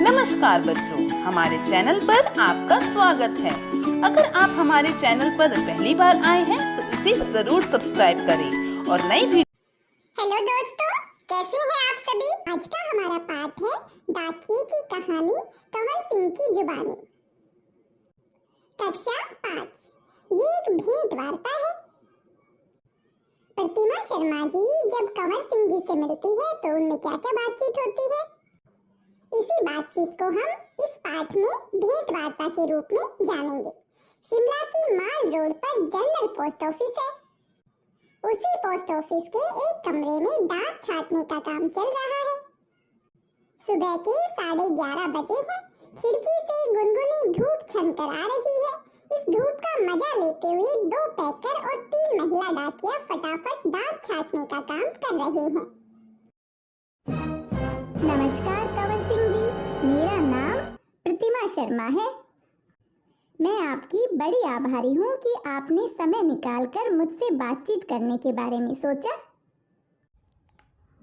नमस्कार बच्चों, हमारे चैनल पर आपका स्वागत है। अगर आप हमारे चैनल पर पहली बार आए हैं तो इसे जरूर सब्सक्राइब करें और नई वीडियो। हेलो दोस्तों, कैसे हैं आप सभी। आज का हमारा पाठ है डाकिये की कहानी कंवर सिंह की जुबानी। कक्षा 5। ये एक भेंट वार्ता है। प्रतिमा शर्मा जी जब कंवर सिंह जी से मिलती है तो उनमें क्या क्या बातचीत होती है, इसी बातचीत को हम इस पाठ में भेंट वार्ता के रूप में जानेंगे। शिमला की माल रोड पर जनरल पोस्ट ऑफिस है। उसी पोस्ट ऑफिस के एक कमरे में डाक छापने का काम चल रहा है। सुबह के 11:30 बजे हैं। खिड़की से गुनगुनी धूप छनकर आ रही है। इस धूप का मजा लेते हुए 2 पैकर और 3 महिला डाकिया फटाफट डाक छापने का काम कर रहे हैं। नमस्कार कंवर सिंह जी, मेरा नाम प्रतिमा शर्मा है। मैं आपकी बड़ी आभारी हूँ कि आपने समय निकालकर मुझसे बातचीत करने के बारे में सोचा।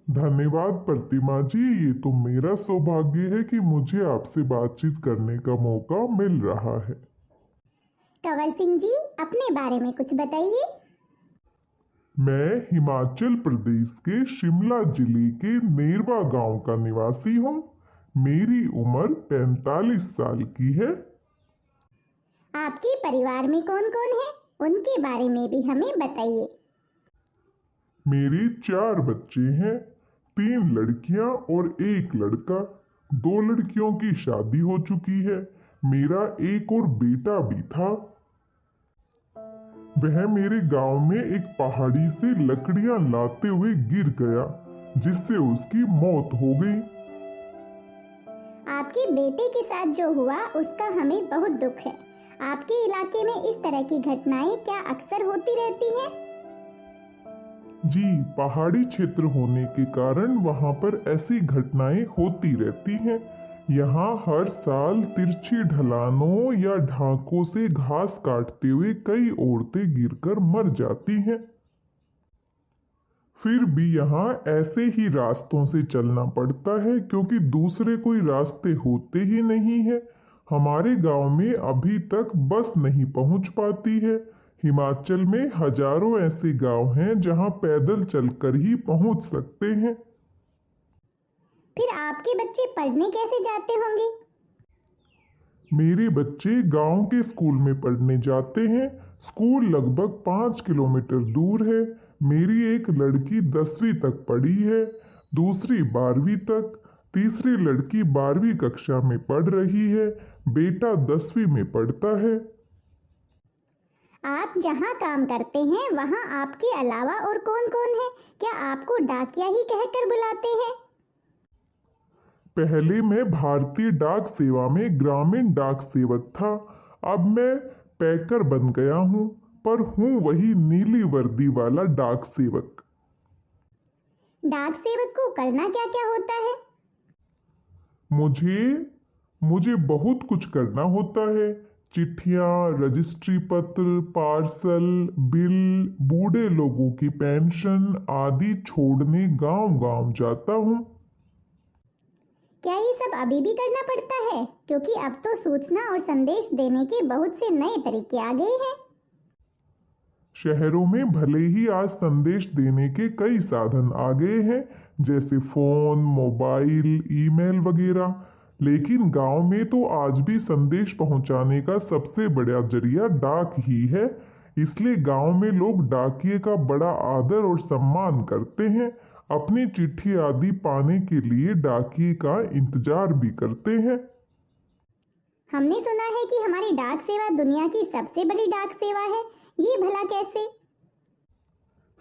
धन्यवाद प्रतिमा जी, ये तो मेरा सौभाग्य है कि मुझे आपसे बातचीत करने का मौका मिल रहा है। कंवर सिंह जी, अपने बारे में कुछ बताइए। मैं हिमाचल प्रदेश के शिमला जिले के नेरवा गांव का निवासी हूँ। मेरी उम्र 45 साल की है। आपके परिवार में कौन कौन है, उनके बारे में भी हमें बताइए। मेरे 4 बच्चे हैं, 3 लड़कियां और 1 लड़का। 2 लड़कियों की शादी हो चुकी है। मेरा एक और बेटा भी था। वह मेरे गांव में एक पहाड़ी से लकड़ियां लाते हुए गिर गया, जिससे उसकी मौत हो गई। आपके बेटे के साथ जो हुआ उसका हमें बहुत दुख है। आपके इलाके में इस तरह की घटनाएं क्या अक्सर होती रहती हैं? जी, पहाड़ी क्षेत्र होने के कारण वहां पर ऐसी घटनाएं होती रहती हैं। यहाँ हर साल तिरछी ढलानों या ढाकों से घास काटते हुए कई औरतें गिरकर मर जाती हैं। फिर भी यहाँ ऐसे ही रास्तों से चलना पड़ता है क्योंकि दूसरे कोई रास्ते होते ही नहीं है। हमारे गांव में अभी तक बस नहीं पहुंच पाती है। हिमाचल में हजारों ऐसे गांव हैं जहां पैदल चलकर ही पहुंच सकते हैं। फिर आपके बच्चे पढ़ने कैसे जाते होंगे? मेरे बच्चे गांव के स्कूल में पढ़ने जाते हैं। स्कूल लगभग 5 किलोमीटर दूर है। मेरी एक लड़की 10वीं तक पढ़ी है, दूसरी 12वीं तक, तीसरी लड़की 12वीं कक्षा में पढ़ रही है, बेटा 10वीं में पढ़ता है। आप जहाँ काम करते हैं वहाँ आपके अलावा और कौन कौन है? क्या आपको डाकिया ही कहकर बुलाते हैं? पहले मैं भारतीय डाक सेवा में ग्रामीण डाक सेवक था। अब मैं पैकर बन गया हूँ, पर हूँ वही नीली वर्दी वाला डाक सेवक। डाक सेवक को करना क्या क्या होता है? मुझे बहुत कुछ करना होता है। चिट्ठियाँ, रजिस्ट्री पत्र, पार्सल, बिल, बूढ़े लोगों की पेंशन आदि छोड़ने गांव-गांव जाता हूँ। क्या ये सब अभी भी करना पड़ता है? क्योंकि अब तो सूचना और संदेश देने के बहुत से नए तरीके आ गए हैं। शहरों में भले ही आज संदेश देने के कई साधन आ गए हैं, जैसे फोन, मोबाइल, ईमेल वगैरह, लेकिन गांव में तो आज भी संदेश पहुंचाने का सबसे बड़ा जरिया डाक ही है। इसलिए गांव में लोग डाकिये का बड़ा आदर और सम्मान करते हैं। अपनी चिट्ठी आदि पाने के लिए डाकिये का इंतजार भी करते हैं। हमने सुना है कि हमारी डाक सेवा दुनिया की सबसे बड़ी डाक सेवा है। ये भला कैसे?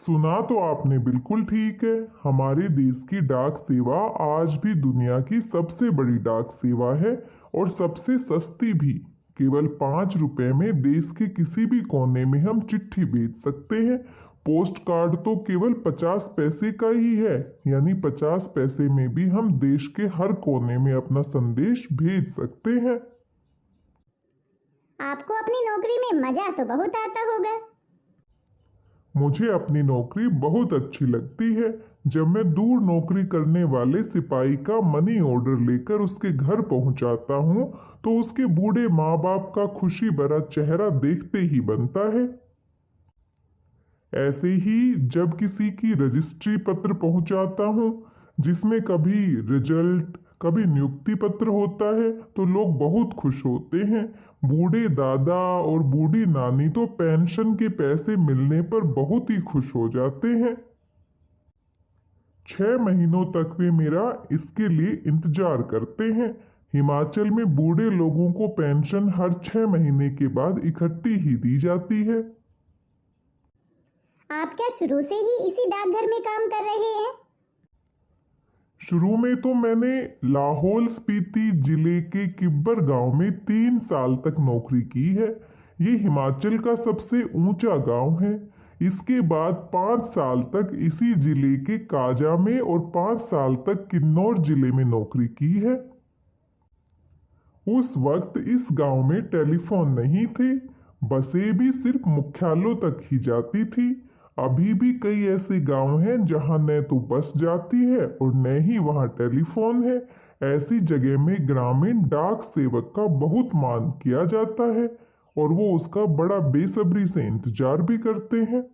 सुना तो आपने बिल्कुल ठीक है। हमारे देश की डाक सेवा आज भी दुनिया की सबसे बड़ी डाक सेवा है और सबसे सस्ती भी। केवल 5 रुपए में देश के किसी भी कोने में हम चिट्ठी भेज सकते हैं। पोस्ट कार्ड तो केवल 50 पैसे का ही है, यानी 50 पैसे में भी हम देश के हर कोने में अपना संदेश भेज सकते हैं। आपको अपनी नौकरी में मजा तो बहुत आता होगा। मुझे अपनी नौकरी बहुत अच्छी लगती है। जब मैं दूर नौकरी करने वाले सिपाही का मनी ऑर्डर लेकर उसके घर पहुंचाता हूं, तो उसके बूढ़े माँ बाप का खुशी भरा चेहरा देखते ही बनता है। ऐसे ही जब किसी की रजिस्ट्री पत्र पहुंचाता हूं, जिसमें कभी रिजल्ट कभी नियुक्ति पत्र होता है, तो लोग बहुत खुश होते हैं। बूढ़े दादा और बूढ़ी नानी तो पेंशन के पैसे मिलने पर बहुत ही खुश हो जाते हैं। 6 महीनों तक वे मेरा इसके लिए इंतजार करते हैं। हिमाचल में बूढ़े लोगों को पेंशन हर 6 महीने के बाद इकट्ठी ही दी जाती है। आप क्या शुरू से ही इसी डाकघर में काम कर रहे हैं? शुरू में तो मैंने लाहौल स्पीति जिले के किब्बर गांव में 3 साल तक नौकरी की है। ये हिमाचल का सबसे ऊंचा गांव है। इसके बाद 5 साल तक इसी जिले के काजा में और 5 साल तक किन्नौर जिले में नौकरी की है। उस वक्त इस गांव में टेलीफोन नहीं थे, बसें भी सिर्फ मुख्यालयों तक ही जाती थी। अभी भी कई ऐसे गांव हैं जहां न तो बस जाती है और न ही वहां टेलीफोन है। ऐसी जगह में ग्रामीण डाक सेवक का बहुत मान किया जाता है और वो उसका बड़ा बेसब्री से इंतजार भी करते हैं।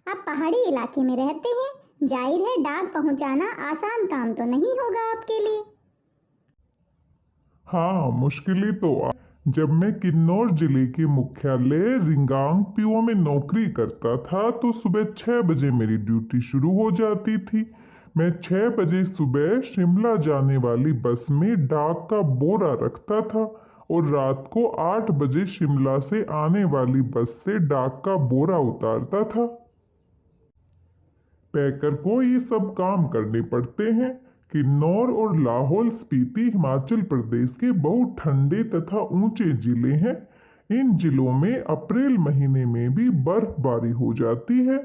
आप पहाड़ी इलाके में रहते हैं, जाहिर है डाक पहुंचाना आसान काम तो नहीं होगा आपके लिए। हाँ, मुश्किलें तो जब मैं किन्नौर जिले के मुख्यालय रिंगांग पीओ में नौकरी करता था, तो सुबह 6 बजे मेरी ड्यूटी शुरू हो जाती थी। मैं 6 बजे सुबह शिमला जाने वाली बस में डाक का बोरा रखता था और रात को 8 बजे शिमला से आने वाली बस से डाक का बोरा उतारता था। पैकर को ये सब काम करने पड़ते हैं। किन्नौर और लाहौल स्पीति हिमाचल प्रदेश के बहुत ठंडे तथा ऊंचे जिले हैं। इन जिलों में अप्रैल महीने में भी बर्फबारी हो जाती है।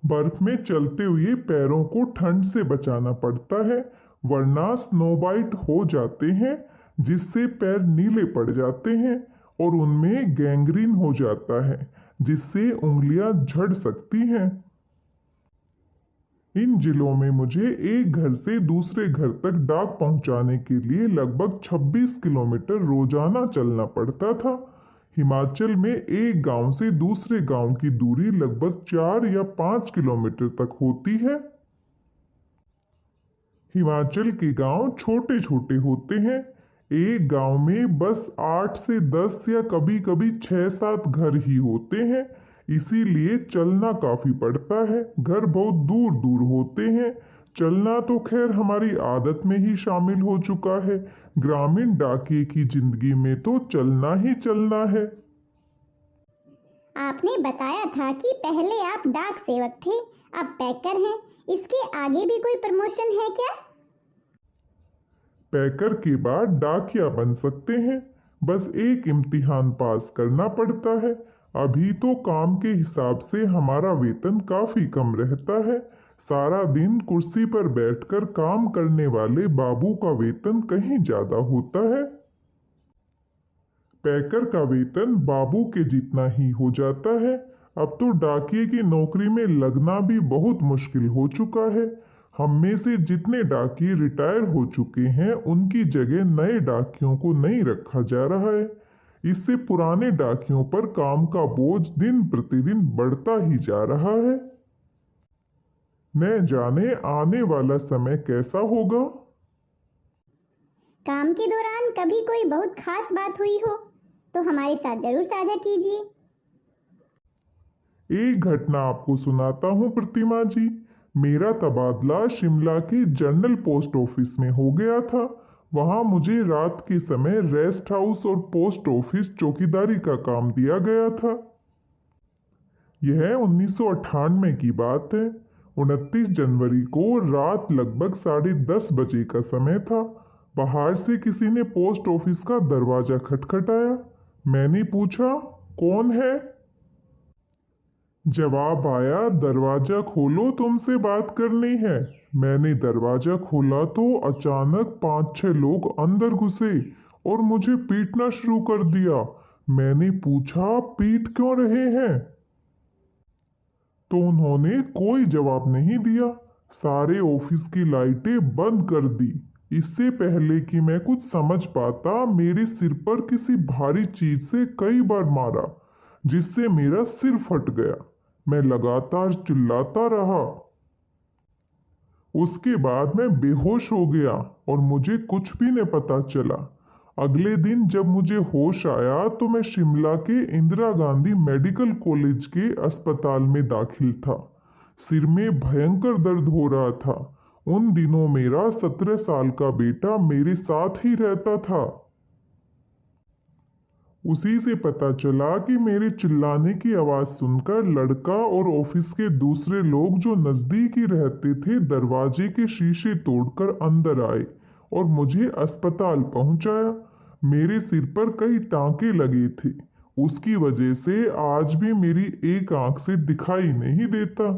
बर्फ में चलते हुए पैरों को ठंड से बचाना पड़ता है, वरना स्नोबाइट हो जाते हैं, जिससे पैर नीले पड़ जाते हैं और उनमें गैंग्रीन हो जाता है, जिससे उंगलियां झड़ सकती हैं। इन जिलों में मुझे एक घर से दूसरे घर तक डाक पहुंचाने के लिए लगभग 26 किलोमीटर रोजाना चलना पड़ता था। हिमाचल में एक गांव से दूसरे गांव की दूरी लगभग 4 या 5 किलोमीटर तक होती है। हिमाचल के गांव छोटे छोटे होते हैं। एक गांव में बस 8 से 10 या कभी कभी 6-7 घर ही होते हैं, इसीलिए चलना काफी पड़ता है। घर बहुत दूर दूर होते हैं। चलना तो खैर हमारी आदत में ही शामिल हो चुका है। ग्रामीण डाकिये की जिंदगी में तो चलना ही चलना है। आपने बताया था कि पहले आप डाक सेवक थे, अब पैकर हैं। इसके आगे भी कोई प्रमोशन है क्या? पैकर के बाद डाकिया बन सकते हैं, बस एक इम्तिहान पास करना पड़ता है। अभी तो काम के हिसाब से हमारा वेतन काफी कम रहता है। सारा दिन कुर्सी पर बैठकर काम करने वाले बाबू का वेतन कहीं ज्यादा होता है। पैकर का वेतन बाबू के जितना ही हो जाता है। अब तो डाकिये की नौकरी में लगना भी बहुत मुश्किल हो चुका है। हम में से जितने डाकिये रिटायर हो चुके हैं, उनकी जगह नए डाकियों को नहीं रखा जा रहा है। इससे पुराने डाकियों पर काम का बोझ दिन प्रतिदिन बढ़ता ही जा रहा है। न जाने आने वाला समय कैसा होगा। काम के दौरान कभी कोई बहुत खास बात हुई हो तो हमारे साथ जरूर साझा कीजिए। एक घटना आपको सुनाता हूँ प्रतिमा जी। मेरा तबादला शिमला के जनरल पोस्ट ऑफिस में हो गया था। वहां मुझे रात के समय रेस्ट हाउस और पोस्ट ऑफिस चौकीदारी का काम दिया गया था। यह 1998 की बात है। 29 जनवरी को रात लगभग 10:30 बजे का समय था। बाहर से किसी ने पोस्ट ऑफिस का दरवाजा खटखटाया। मैंने पूछा, कौन है? जवाब आया, दरवाजा खोलो, तुमसे बात करनी है। मैंने दरवाजा खोला तो अचानक 5-6 लोग अंदर घुसे और मुझे पीटना शुरू कर दिया। मैंने पूछा पीट क्यों रहे हैं, तो उन्होंने कोई जवाब नहीं दिया। सारे ऑफिस की लाइटें बंद कर दी। इससे पहले कि मैं कुछ समझ पाता, मेरे सिर पर किसी भारी चीज से कई बार मारा, जिससे मेरा सिर फट गया। मैं लगातार चिल्लाता रहा। उसके बाद मैं बेहोश हो गया और मुझे कुछ भी नहीं पता चला। अगले दिन जब मुझे होश आया तो मैं शिमला के इंदिरा गांधी मेडिकल कॉलेज के अस्पताल में दाखिल था। सिर में भयंकर दर्द हो रहा था। उन दिनों मेरा 17 साल का बेटा मेरे साथ ही रहता था। उसी से पता चला कि मेरे चिल्लाने की आवाज सुनकर लड़का और ऑफिस के दूसरे लोग जो नजदीक ही रहते थे, दरवाजे के शीशे तोड़कर अंदर आए और मुझे अस्पताल पहुंचाया। मेरे सिर पर कई टांके लगे थे। उसकी वजह से आज भी मेरी एक आंख से दिखाई नहीं देता।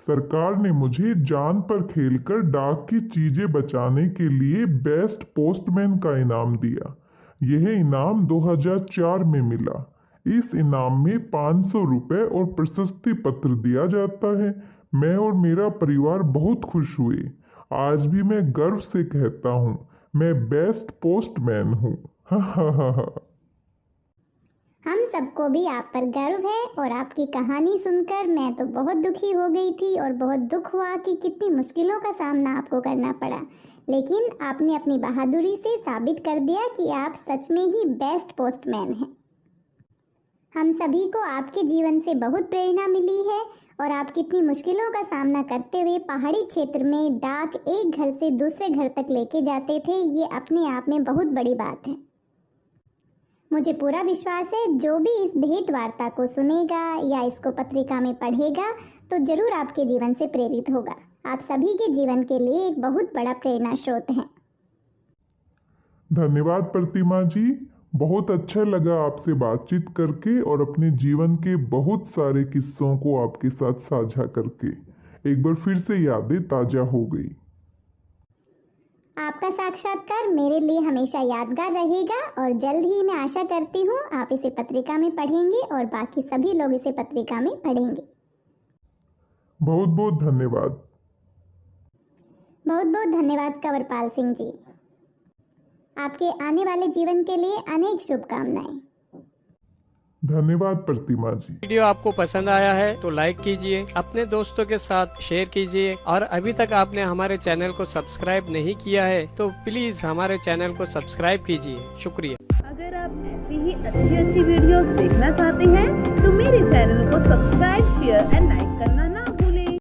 सरकार ने मुझे जान पर खेलकर डाक की चीजें बचाने के लिए बेस्ट पोस्टमैन का इनाम दिया। यह इनाम 2004 में मिला। इस इनाम में 500 रुपए और प्रशस्ति पत्र दिया जाता है। मैं और मेरा परिवार बहुत खुश हुए। आज भी मैं गर्व से कहता हूँ, मैं बेस्ट पोस्टमैन हूँ। हम सबको भी आप पर गर्व है और आपकी कहानी सुनकर मैं तो बहुत दुखी हो गई थी और बहुत दुख हुआ कि कितनी मुश्किलों का सामना आपको करना पड़ा, लेकिन आपने अपनी बहादुरी से साबित कर दिया कि आप सच में ही बेस्ट पोस्टमैन हैं। हम सभी को आपके जीवन से बहुत प्रेरणा मिली है और आप कितनी मुश्किलों का सामना करते हुए पहाड़ी क्षेत्र में डाक एक घर से दूसरे घर तक लेके जाते थे, ये अपने आप में बहुत बड़ी बात है। मुझे पूरा विश्वास है जो भी इस भेंट वार्ता को सुनेगा या इसको पत्रिका में पढ़ेगा तो जरूर आपके जीवन से प्रेरित होगा। आप सभी के जीवन के लिए एक बहुत बड़ा प्रेरणा स्रोत है। धन्यवाद प्रतिमा जी, बहुत अच्छा लगा आपसे बातचीत करके और अपने जीवन के बहुत सारे किस्सों को आपके साथ साझा करके एक बार फिर से यादें ताजा हो गई। आपका साक्षात्कार मेरे लिए हमेशा यादगार रहेगा और जल्द ही मैं आशा करती हूँ आप इसे पत्रिका में पढ़ेंगे और बाकी सभी लोग इसे पत्रिका में पढ़ेंगे। बहुत बहुत धन्यवाद। बहुत बहुत धन्यवाद कंवरपाल सिंह जी। आपके आने वाले जीवन के लिए अनेक शुभकामनाएं। धन्यवाद प्रतिमा जी। वीडियो आपको पसंद आया है तो लाइक कीजिए, अपने दोस्तों के साथ शेयर कीजिए और अभी तक आपने हमारे चैनल को सब्सक्राइब नहीं किया है तो प्लीज हमारे चैनल को सब्सक्राइब कीजिए। शुक्रिया। अगर आप ऐसी ही अच्छी वीडियोस देखना चाहते हैं तो मेरे चैनल को सब्सक्राइब, शेयर एंड लाइक